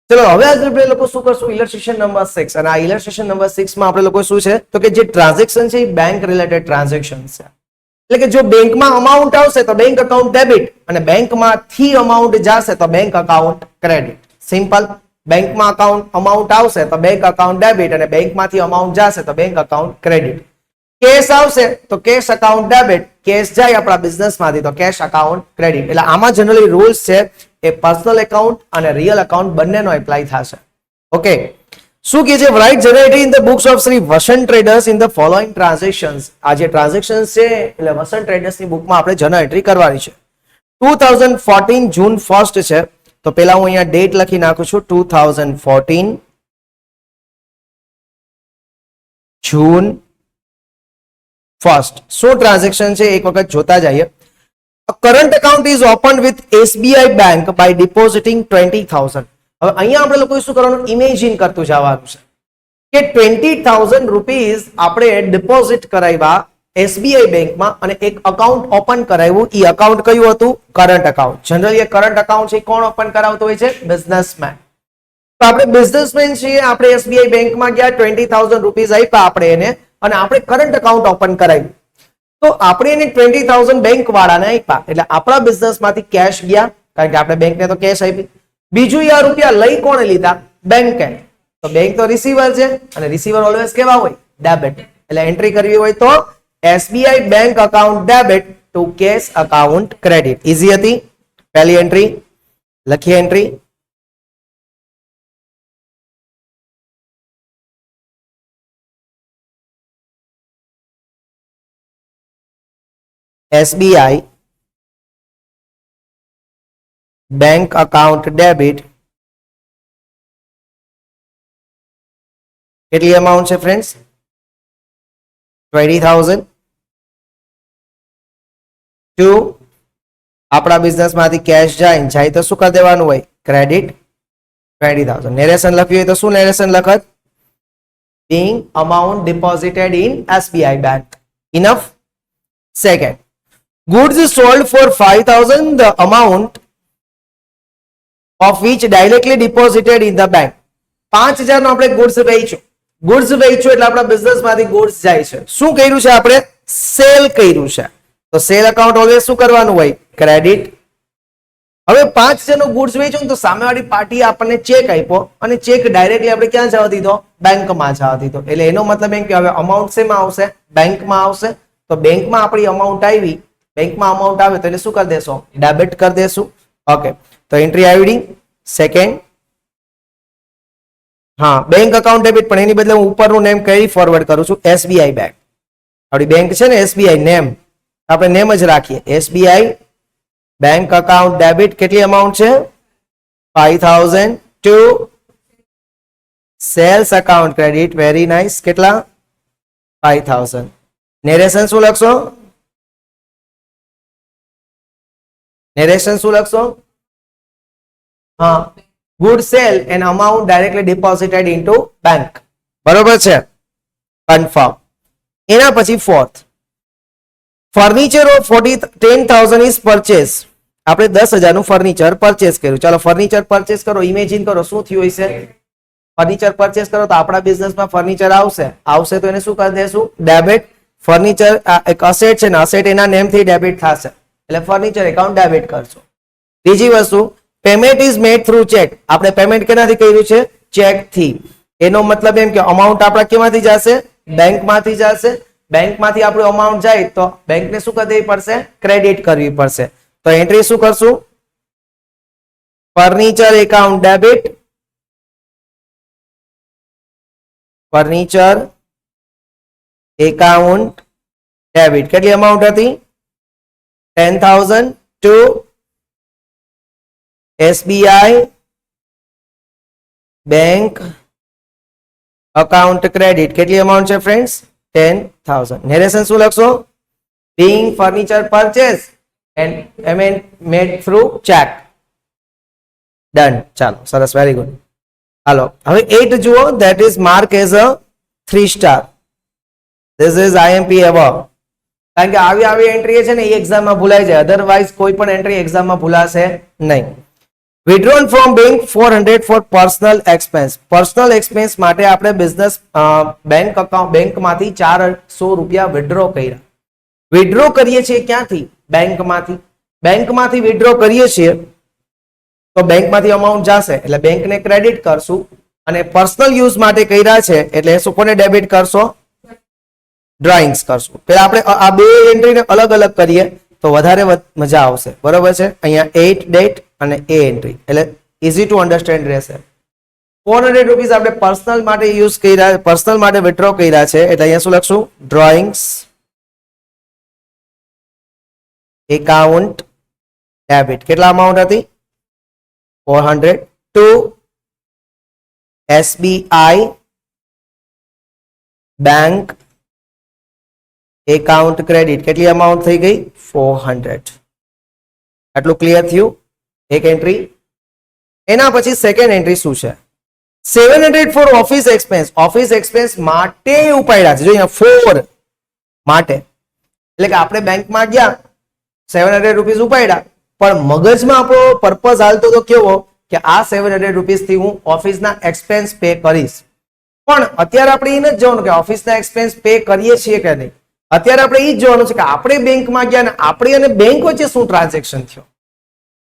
ચલો હવે આપણે લોકો શું કરશું, ઇલસ્ટ્રેશન નંબર 6. અને આ ઇલસ્ટ્રેશન નંબર 6 માં આપણે લોકો શું છે તો કે જે ટ્રાન્ઝેક્શન છે એ બેંક રિલેટેડ ટ્રાન્ઝેક્શન છે. એટલે કે જો બેંકમાં અમાઉન્ટ આવશે તો બેંક અકાઉન્ટ ડેબિટ, અને બેંકમાંથી અમાઉન્ટ જશે તો બેંક અકાઉન્ટ ક્રેડિટ. સિમ્પલ. બેંકમાં અમાઉન્ટ આવશે તો બેંક અકાઉન્ટ ડેબિટ, અને બેંકમાંથી અમાઉન્ટ જશે તો બેંક અકાઉન્ટ ક્રેડિટ. કેશ આવશે તો કેશ અકાઉન્ટ ડેબિટ, કેશ જાય આપણા બિઝનેસમાંથી તો કેશ અકાઉન્ટ ક્રેડિટ. એટલે આમાં જનરલી રૂલ્સ છે એ પર્સનલ એકાઉન્ટ અને રિયલ એકાઉન્ટ બંનેનો એપ્લાય થશે. ઓકે. શું કહે છે, write generated in the books of Shri Vasant traders in the following transactions. આ જે ટ્રાન્ઝેક્શન્સ છે એટલે વસંત ટ્રેડર્સની બુકમાં આપણે જનરલ એન્ટ્રી કરવાની છે. 2014 જૂન 1 છે, તો પેલા હું અહીંયા ડેટ લખી નાખું છું, 2014 જૂન 1. શું ટ્રાન્ઝેક્શન છે એક વખત જોતા જઈએ. A current account is opened with SBI Bank by depositing 20,000. હવે અહીંયા આપણે લોકો શું કરવાનું, ઇમેજિન કરતું જવાનું છે કે 20,000 રૂપીસ આપણે ડિપોઝિટ કરાવ્યા SBI બેંકમાં અને એક અકાઉન્ટ ઓપન કરાવ્યું. એ અકાઉન્ટ કયું હતું? Current account. Generally current account છે કોણ ઓપન કરાવતો હોય છે? બિઝનેસમેન. તો આપણે બિઝનેસમેન છીએ, આપણે SBI બેંકમાં ગયા, 20,000 રૂપીસ આપ્યા આપણે એને, અને આપણે કરંટ અકાઉન્ટ ઓપન કરાવ્યું. તો આપણે એને 20,000 બેંક વાળાને આપ્યા, એટલે આપણા બિઝનેસમાંથી કેશ ગયા, કારણ કે આપણે બેંકને તો કેશ આપી. બીજું આ રૂપિયા લઈ કોણે લીધા? બેંકે. તો બેંક તો રિસીવર છે, અને રિસીવર ઓલવેઝ કેવા હોય? ડેબિટ. એટલે એન્ટ્રી કરવી હોય તો SBI bank account debit two cash account credit. Easy હતી. પહેલી એન્ટ્રી લખીએ. Entry SBI bank account debit. કેટલી અમાઉન્ટ છે ફ્રેન્ડ્સ? 20,000 ટુ આપણા બિઝનેસમાંથી કેશ જાય તો શું કરી દેવાનું હોય? ક્રેડિટ 20,000. નેરેશન લખવી હોય તો શું narration લખત? being amount deposited in SBI bank. Enough. Second, goods sold for 5,000, the amount of which directly deposited in the bank. 5,000 નો આપણે ગુડ્સ વેચ્યું. ગુડ્સ વેચ્યું એટલે આપણા બિઝનેસમાંથી ગુડ્સ જાય છે. શું કર્યું છે આપણે? સેલ કર્યું છે. તો સેલ અકાઉન્ટ ઓલવેઝ શું કરવાનું હોય? ક્રેડિટ. હવે 5,000 નો ગુડ્સ વેચ્યું તો સામેવાળી પાર્ટીએ આપણને ચેક આપ્યો, અને ચેક ડાયરેક્ટલી આપણે ક્યાં જવા દીધો? બેંકમાં જવા દીધો. એટલે એનો મતલબ એમ કે હવે અમાઉન્ટ શેમાં આવશે? બેંકમાં આવશે. તો બેંકમાં આપણી અમાઉન્ટ આવી, બેંકમાં અમાઉન્ટ આવે તો એટલે શું કરી દેશો? ડેબિટ કરી દેશું. ઓકે. તો એન્ટ્રી આવી. સેકન્ડ, હા, બેંક અકાઉન્ટ ડેબિટ, પણ એની બદલે હું ઉપરનું નેમ કઈ ફોરવર્ડ કરું છું? SBI bank. આપણી બેંક છે ને SBI, નેમ આપણે નેમ જ રાખીએ. SBI bank account debit. કેટલી અમાઉન્ટ છે? 5,000 to sales account credit. Very nice. કેટલા? 5,000. નેરેશન શું લખશો? નેરેશન શું લખશો? હા, good sale and amount directly deposited into bank. બરોબર છે? કન્ફર્મ. એના પછી fourth, furniture of 10,000 is purchase. આપણે 10,000 નું ફર્નિચર પરચેસ કર્યું. ચાલો ફર્નિચર પરચેસ કરો. ઇમેજિન કરો શું થયું હશે? ફર્નિચર પરચેસ કરો તો આપણા બિઝનેસમાં ફર્નિચર આવશે. આવશે તો એને શું કરી દેશું? ડેબિટ. ફર્નિચર એક અસેટ છે ને, અસેટ એના નેમથી ડેબિટ થશે, એટલે ફર્નિચર એકાઉન્ટ ડેબિટ કરશો. બીજી વસ્તુ, payment is made through check. આપણે પેમેન્ટ કેનાથી કર્યું છે? ચેક થી. એનો મતલબ એમ કે અમાઉન્ટ આપણા કેમાંથી જશે? બેંકમાંથી જશે. બેંકમાંથી આપણું અમાઉન્ટ જાય તો બેંકને શું કરી દેવી પડશે? ક્રેડિટ કરવી પડશે. તો એન્ટ્રી શું કરશું? Furniture account debit. Furniture account debit. કેટલી અમાઉન્ટ હતી? 10,000 to SBI bank account credit. કેટલી અમાઉન્ટ છે ફ્રેન્ડ્સ? 10,000. નેરેશન શું લખશો? being furniture purchase and payment made through check. Done. ચાલો સરસ, વેરી ગુડ. હાલો હવે 8 જુઓ. that is mark as a 3 star. this is IMP above. કારણ કે આવી એન્ટ્રી છે ને એ એક્ઝામમાં ભૂલાઈ જાય, અધરવાઇઝ કોઈ પણ એન્ટ્રી એક્ઝામમાં ભૂલાશે નહીં. Withdrawn from bank 400 for personal expense. Personal expense માટે આપણે બિઝનેસ બેંક અકાઉન્ટ બેંકમાંથી 400 રૂપિયા વિડ્રો કર્યા. વિડ્રો કરીએ છીએ ક્યાંથી? બેંકમાંથી. બેંકમાંથી વિડ્રો કરીએ છીએ તો બેંકમાંથી અમાઉન્ટ જશે એટલે બેંકને ક્રેડિટ કરશું અને પર્સનલ યુઝ માટે કર્યા છે એટલે શું કોને ડેબિટ કરશો? ડ્રોઈંગ્સ કરશું. પેલા આપણે આ બે એન્ટ્રીને અલગ અલગ કરીએ તો વધારે મજા આવશે. બરોબર છે? અહીંયા 8 ડેટ અને એ એન્ટ્રી એટલે ઇઝી ટુ અન્ડરસ્ટેન્ડ રહેશે. 400 રૂપીસ આપણે પર્સનલ માટે યુઝ કર્યા, પર્સનલ માટે વિથડ્રો કર્યા છે એટલે અહીંયા શું લખશું? Drawings account debit. કેટલા અમાઉન્ટ હતી? 400 to SBI bank account credit. કેટલી અમાઉન્ટ થઈ ગઈ? 400. આટલું ક્લિયર થયું? એક એન્ટ્રી. એના પછી સેકન્ડ એન્ટ્રી શું છે? 700 for office expense. Office expense માટે ઉપાડ્યા છે. જો અહીંયા 4 માટે એટલે કે આપણે બેંકમાં ગયા 700 રૂપીસ ઉપાડ્યા પણ મગજમાં આપણો પર્પઝ હાલતો તો કેવો કે આ 700 રૂપીસ થી હું ઓફિસના એક્સપેન્સ પે કરીશ. પણ અત્યારે આપણે એ નથી જોવાનું કે ઓફિસના એક્સપેન્સ પે કરીએ છીએ કે નહીં. અત્યારે આપણે એ જ જોવાનું છે કે આપણે બેંકમાં ગયા ને આપણી અને બેંક વચ્ચે શું ટ્રાન્ઝેક્શન થયો.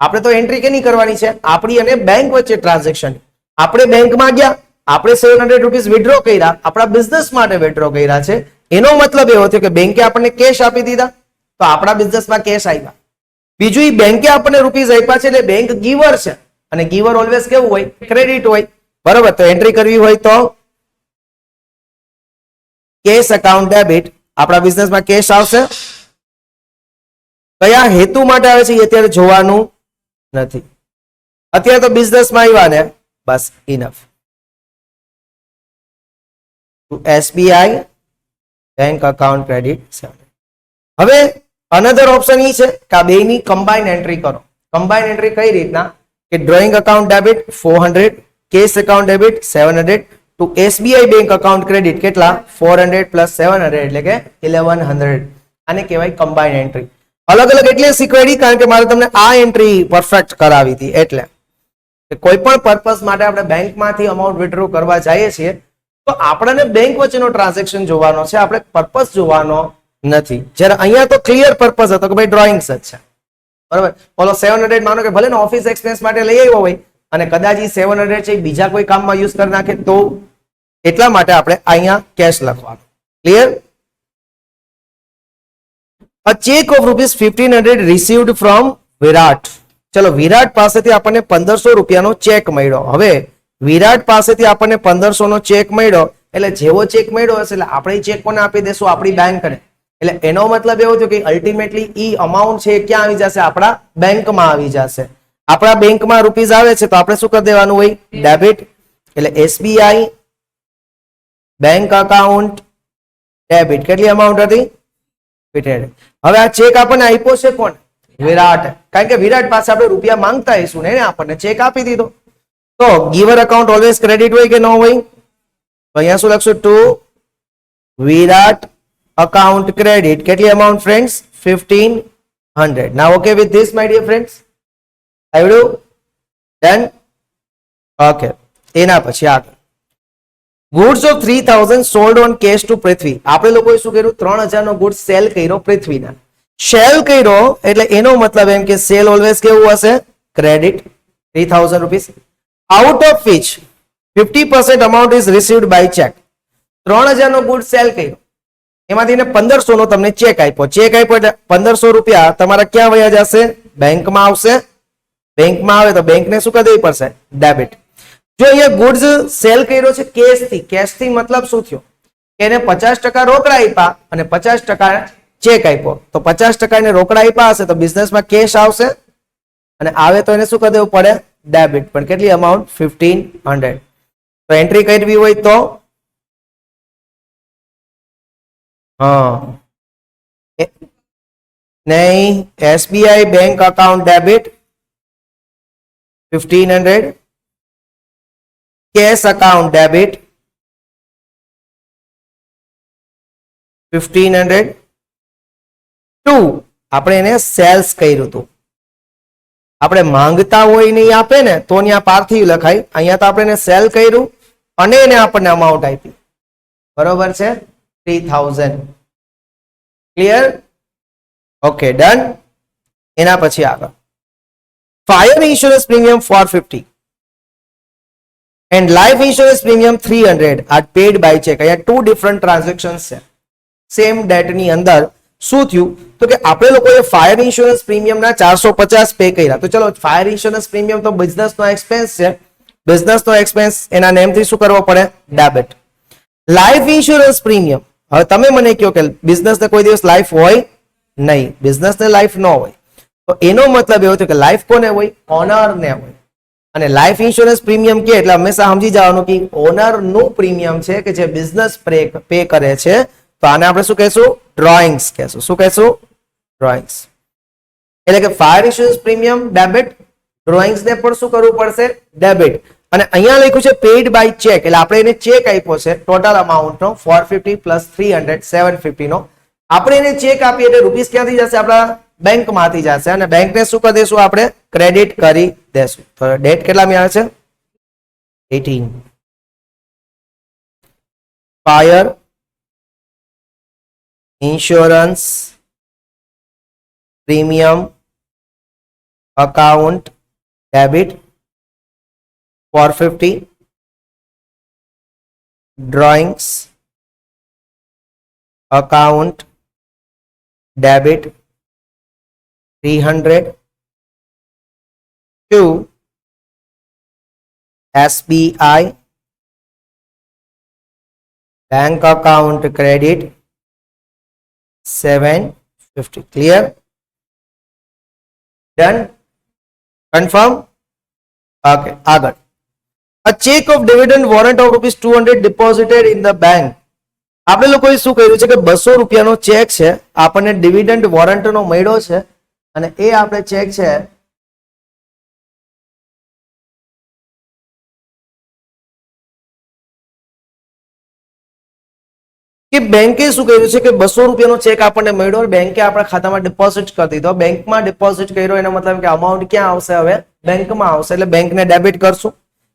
આપણે તો એન્ટ્રી કેની કરવાની છે? આપણી અને બેંક વચ્ચે ટ્રાન્ઝેક્શન. આપણે બેંકમાં ગયા, આપણે 700 રૂપીસ વિથડ્રો કર્યા, આપણા બિઝનેસ માટે વિથડ્રો કર્યા છે. એનો મતલબ એવો થયો કે બેંકે આપણને કેશ આપી દીધા તો આપણા બિઝનેસમાં કેશ આવ્યા. બીજું, એ બેંકે આપણને રૂપીસ આપ્યા છે એટલે બેંક ગીવર છે અને ગીવર ઓલવેઝ કેવું હોય? ક્રેડિટ હોય. બરોબર? તો એન્ટ્રી કરવી હોય તો કેશ અકાઉન્ટ ડેબિટ. આપણા બિઝનેસમાં કેશ આવશે. કયા હેતુ માટે આવે છે એ અત્યારે જોવાનું નથી. અત્યારે તો બિઝનેસમાં આવ્યા ને બસ enough. SBI bank account credit. હવે અનધર ઓપ્શન એ છે કે આ બેની કમ્બાઇન એન્ટ્રી કરો. કમ્બાઇન એન્ટ્રી કઈ રીતના કે drawing account debit 400, cash account debit 700 to SBI bank account credit. કેટલા? 400 પ્લસ 700 એટલે કે 1100. આને કહેવાય કમ્બાઇન એન્ટ્રી. અલગ અલગ એટલે શીખવાડી કારણ કે મારે તમને આ એન્ટ્રી પરફેક્ટ કરાવી હતી. એટલે કોઈ પણ પર્પસ માટે આપણે બેંકમાંથી અમાઉન્ટ વિથડ્રો કરવા જઈએ છીએ તો આપણને બેંક વચ્ચેનો ટ્રાન્ઝેક્શન જોવાનો છે, આપણે પર્પસ જોવાનો નથી. જ્યારે અહીંયા તો ક્લિયર પર્પસ હતો કે ભાઈ ડ્રોઈંગ્સ જ છે. બરાબર? ઓલો 700 માનો કે ભલે ને ઓફિસ એક્સપેન્સ માટે લઈ આવ્યો હોય અને કદાચ એ 700 છે બીજા કોઈ કામમાં યુઝ કરી નાખે તો એટલા માટે આપણે અહીંયા કેશ લખવાનું. Clear? A check of rupees 1500 received from વિરાટ. ચલો, વિરાટ પાસેથી આપણને 1500 રૂપિયાનો ચેક મળ્યો. હવે વિરાટ પાસેથી આપણને 1500 નો ચેક મળ્યો એટલે જેવો ચેક મળ્યો હશે એટલે આપણે ચેક કોને આપી દેશું? આપણી બેંકને. એટલે એનો મતલબ એવો થયો કે અલ્ટિમેટલી ઈ અમાઉન્ટ છે ક્યાં આવી જશે? આપણા બેંકમાં આવી જશે. આપણા બેંકમાં રૂપીસ આવે છે તો આપણે શું કરી દેવાનું હોય? ડેબિટ. એટલે એસબીઆઈ બેંક અકાઉન્ટ ડેબિટ. કેટલી અમાઉન્ટ હતી? 1500. હવે આ ચેક આપણને આપ્યો છે કોણ? વિરાટ. કારણ કે વિરાટ પાસે આપણે રૂપિયા માંગતા હઈશું ને આપણને ચેક આપી દીધો. તો ગીવર અકાઉન્ટ ઓલવેઝ ક્રેડિટ હોય કે ન હોય? તો અહીંયા શું લખશું? To Virat account credit. કેટલી amount friends? 1500. Now okay with this my dear friends? આવડ્યું? ડન? ઓકે. એના પછી આગળ goods of 3000 sold on cash to Prithvi. આપણે લોકોએ શું કર્યું? 3000 નો ગુડ્સ સેલ કર્યો પૃથ્વીના. સેલ કર્યો એટલે એનો મતલબ એમ કે સેલ ઓલવેઝ કેવું હશે? Credit. 3000 rupees. Out of which 50% amount is received by cheque. 3000 નો ગુડ સેલ કર્યો એમાંથી 1500 નો તમને ચેક આપ્યો. ચેક આપ્યો એટલે 1500 રૂપિયા તમારા ક્યાં વયા જશે? બેંકમાં આવશે. બેંકમાં આવે તો બેંકને શું કરી દેવી પડશે? ડેબિટ. જો અહીંયા ગુડ્સ સેલ કર્યો છે કેશ થી. કેશ થી મતલબ શું થયો? એને 50% રોકડા આપ્યા અને 50% ચેક આપ્યો. તો 50% એને રોકડા આપ્યા હશે તો બિઝનેસમાં કેશ આવશે અને આવે તો એને શું કરી દેવું પડે? ડેબિટ. પણ કેટલી અમાઉન્ટ? 1500. તો એન્ટ્રી કરવી હોય તો નહીં, SBI bank account debit 1500, cash account debit 1500 to આપણે એને સેલ્સ કર્યું હતું. આપણે માંગતા હોય ને ઈ આપે ને તો ત્યાં પાર્થિવ લખાય, અહીંયા તો આપણે એને સેલ કર્યું અને એને આપણને અમાઉન્ટ આપી, બરોબર છે 3000. ક્લિયર? Okay, done. એના પછી આગળ fire insurance premium 450 and life insurance premium 300 are paid by check. અહીંયા ટુ ડિફરન્ટ ટ્રાન્ઝેક્શન્સ છે સેમ ડેટ ની અંદર. શું થયું તો કે આપણે લોકોએ ફાયર ઇન્સ્યોરન્સ પ્રીમિયમ ના 450 પે કર્યા. તો ચલો, ફાયર ઇન્સ્યોરન્સ પ્રીમિયમ તો બિઝનેસ નો એક્સપેન્સ છે, બિઝનેસ નો એક્સપેન્સ એના નેમથી શું કરવો પડે? ડેબિટ. લાઈફ ઇન્સ્યોરન્સ પ્રીમિયમ, હવે તમે મને કહો કે બિઝનેસ ને કોઈ દિવસ લાઈફ હોય નહીં, બિઝનેસ ને લાઈફ ન હોય, તો એનો મતલબ એવો થયો કે લાઈફ કોને હોય? ઓનર ને હોય. અને લાઈફ ઇન્સ્યોરન્સ પ્રીમિયમ કે એટલે હંમેશા સમજી જવાનું કે ઓનર નું પ્રીમિયમ છે કે જે બિઝનેસ પે કરે છે. તો આને આપણે શું કહેશું? ડ્રોઈંગ્સ કહેશું. શું કહેશું? ડ્રોઈંગ્સ. એટલે કે fire insurance premium debit, drawings ને પણ શું કરવું પડશે? ડેબિટ. અને અહીંયા લખ્યું છે પેડ બાય ચેક, એટલે આપણે એને ચેક આપ્યો છે ટોટલ અમાઉન્ટ નો 450 પ્લસ 300 750 નો. આપણે એને ચેક આપીએ એટલે રૂપીસ ક્યાંથી જશે? આપણા બેંક માંથી જશે અને બેંક ને શું કરી દેશું? આપણે ક્રેડિટ કરી દેશું. તો ડેટ કેટલામી આવે છે? 18. Fire insurance premium account debit 450, drawings account debit 300 to SBI bank account credit 750. Clear? Done? Confirm? Okay, આગળ. A check of dividend warrant of ₹200 deposited in the bank. આપણે લોકોએ શું કર્યું છે કે 200 રૂપિયાનો ચેક છે, આપણને ડિવિડન્ડ વોરંટ નો મળ્યો છે અને એ આપણે ચેક છે કે બેંકે શું કર્યું છે કે 200 રૂપિયાનો ચેક આપણને મળ્યો, બેંકે આપણા ખાતામાં ડિપોઝિટ કરી દીધો. બેંકમાં ડિપોઝિટ કર્યો એનો મતલબ કે અમાઉન્ટ ક્યાં આવશે? હવે બેંકમાં આવશે, એટલે બેંકને ડેબિટ કરશું.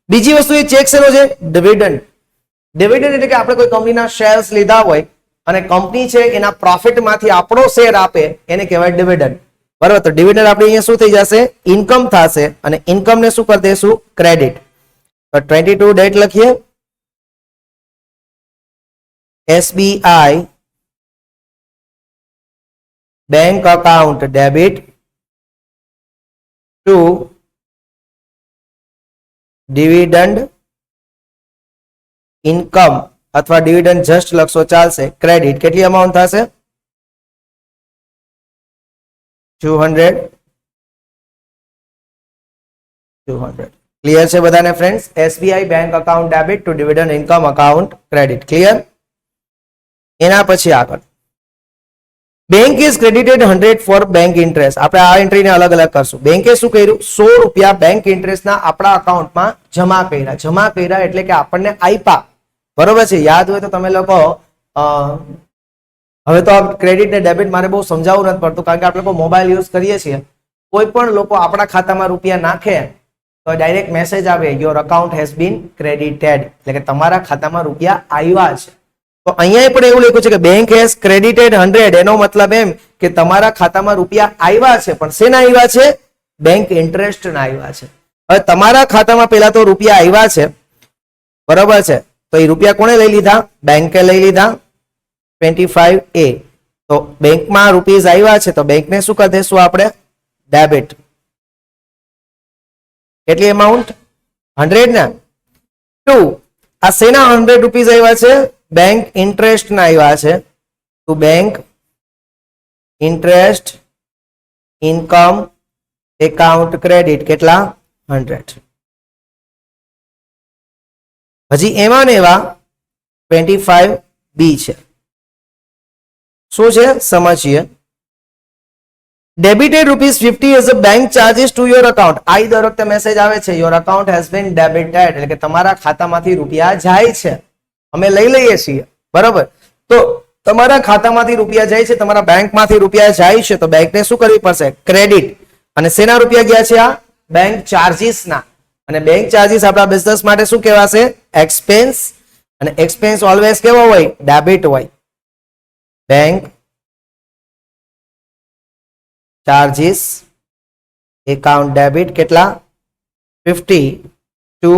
બીજી વસ્તુ એ ચેક શેનો છે? ડિવિડન્ડ. ડિવિડન્ડ એટલે કે આપણે કોઈ કંપનીના શેર્સ લીધા હોય અને કંપની છે એના પ્રોફિટમાંથી આપણો શેર આપે એને કહેવાય ડિવિડન્ડ. બરાબર? તો ડિવિડન્ડ આપણે અહીંયા શું થઈ જશે? ઇન્કમ થશે અને ઇન્કમ ને શું કરી દઈશું? ક્રેડિટ. તો 22 ડેટ લખીએ. SBI bank account debit to dividend income અથવા dividend just લખશો ચાલશે. ક્રેડિટ કેટલી અમાઉન્ટ થશે? 200. ક્લિયર છે બધાને friends? SBI bank account debit to dividend income account credit. Clear? એના પછી આગળ bank is credited 100 for bank interest. આપણે આ એન્ટ્રીને અલગ અલગ કરશું. બેંકે શું કર્યું? 100 રૂપિયા બેંક ઇન્ટરેસ્ટના આપણા અકાઉન્ટમાં જમા કર્યા. જમા કર્યા એટલે કે આપણને આપ્યા. બરોબર છે? યાદ હોય તો તમે લોકો હવે તો ક્રેડિટ ને ડેબિટ મારે બહુ સમજાવવું નથી પડતું, કારણ કે આપણે લોકો મોબાઈલ યુઝ કરીએ છીએ. કોઈ પણ લોકો આપણા ખાતામાં રૂપિયા નાખે તો ડાયરેક્ટ મેસેજ આવે your account has bin credited, એટલે કે તમારા ખાતામાં રૂપિયા આવ્યા છે. તો અહીંયા પણ એવું લખ્યું છે કે બેંક હેઝ ક્રેડિટેડ 100. એનો મતલબ એમ કે તમારા ખાતામાં રૂપિયા આવ્યા છે, પણ શેના આવ્યા છે? બેંક ઇન્ટરેસ્ટ ના આવ્યા છે. હવે તમારા ખાતામાં પહેલા તો રૂપિયા આવ્યા છે, બરોબર છે? તો એ રૂપિયા કોણે લઈ લીધા? બેંકે લઈ લીધા 25A. તો બેંકમાં રૂપીઝ આવ્યા છે તો બેંકને શું કરી દઈશું આપણે? ડેબિટ. કેટલી અમાઉન્ટ? 100 ને 2. આ શેના 100 રૂપીઝ આવ્યા છે? બેંક ઇન્ટરેસ્ટ ના આવ્યા છે. તો bank interest income account credit કેટલા? 100. હજી એમાં ને એવા 25B છે. શું છે સમજીએ. Debited ₹50 as a bank charges to your account. આ દર વખતે મેસેજ આવે છે your account has been debited, એટલે કે તમારા ખાતામાંથી રૂપિયા જાય છે, અમે લઈ લઈએ છીએ. બરાબર? તો તમારા ખાતામાંથી રૂપિયા જાય છે, તમારા બેંકમાંથી રૂપિયા જાય છે, તો બેંકને શું કરવી પડશે? ક્રેડિટ. અને શેના રૂપિયા ગયા છે? આ બેંક ચાર્જીસ ના. અને બેંક ચાર્જીસ આપણા બિઝનેસ માટે શું કહેવાશે? એક્સપેન્સ. અને એક્સપેન્સ ઓલવેઝ કેવો હોય? ડેબિટ હોય. બેંક ચાર્જીસ એકાઉન્ટ ડેબિટ કેટલા? 50 to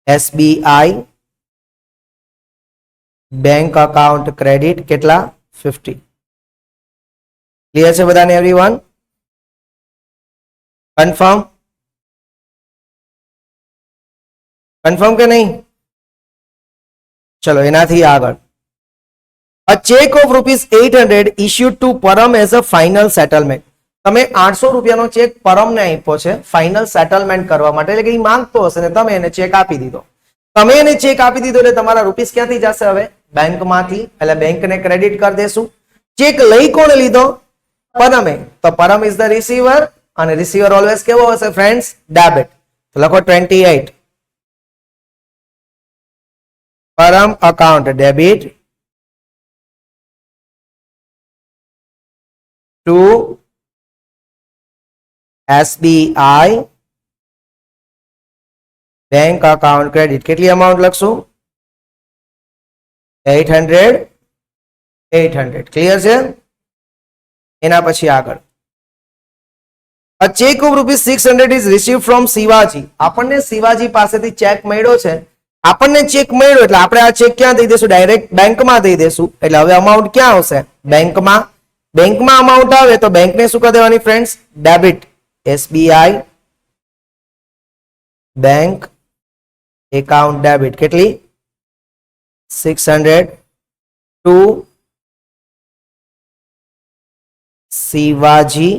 SBI bank account credit કેટલા? 50. ક્લિયર છે બધાને? Everyone confirm? કન્ફર્મ કે નહીં? ચલો એનાથી આગળ. A check of ₹800 issued to Param as a final settlement. તમે 800 રૂપિયાનો ચેક પરમને આપ્યો છે ફાઇનલ સેટલમેન્ટ કરવા માટે, એટલે કે એ માંગતો હશે ને તમે એને ચેક આપી દીધો. તમે એને ચેક આપી દીધો એટલે તમારા રૂપીસ ક્યાંથી જશે? હવે બેંકમાંથી. એટલે બેંકને ક્રેડિટ કરી દેશું. ચેક લઈ કોણે લીધો? પરમે. તો પરમ ઇઝ ધ રિસીવર, અને રિસીવર ઓલવેઝ કેવો હશે ફ્રેન્ડ્સ? ડેબિટ. તો લખો 28 Param account debit to SBI bank account credit. કેટલી અમાઉન્ટ લખશું? 800. ક્લિયર છે? એના પછી આગળ. A check of ₹600 is received from Shivaji. આપણને શિવાજી પાસેથી ચેક મળ્યો છે. આપણને ચેક મળ્યો એટલે આપણે આ ચેક ક્યાં દઈ દેશું? ડાયરેક્ટ બેંકમાં દઈ દેશું. એટલે હવે અમાઉન્ટ ક્યાં આવશે? બેંકમાં. બેંકમાં અમાઉન્ટ આવે તો બેંકને શું કરી દેવાની friends? Debit. SBI bank account debit કેટલી? 600 ટુ શિવાજી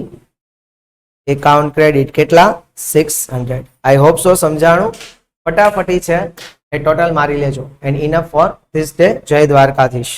એકાઉન્ટ ક્રેડિટ કેટલા? 600. આઈ હોપ સો સમજાણું. ફટાફટી છે એ ટોટલ મારી લેજો. And enough for this day. જય દ્વારકાધીશ.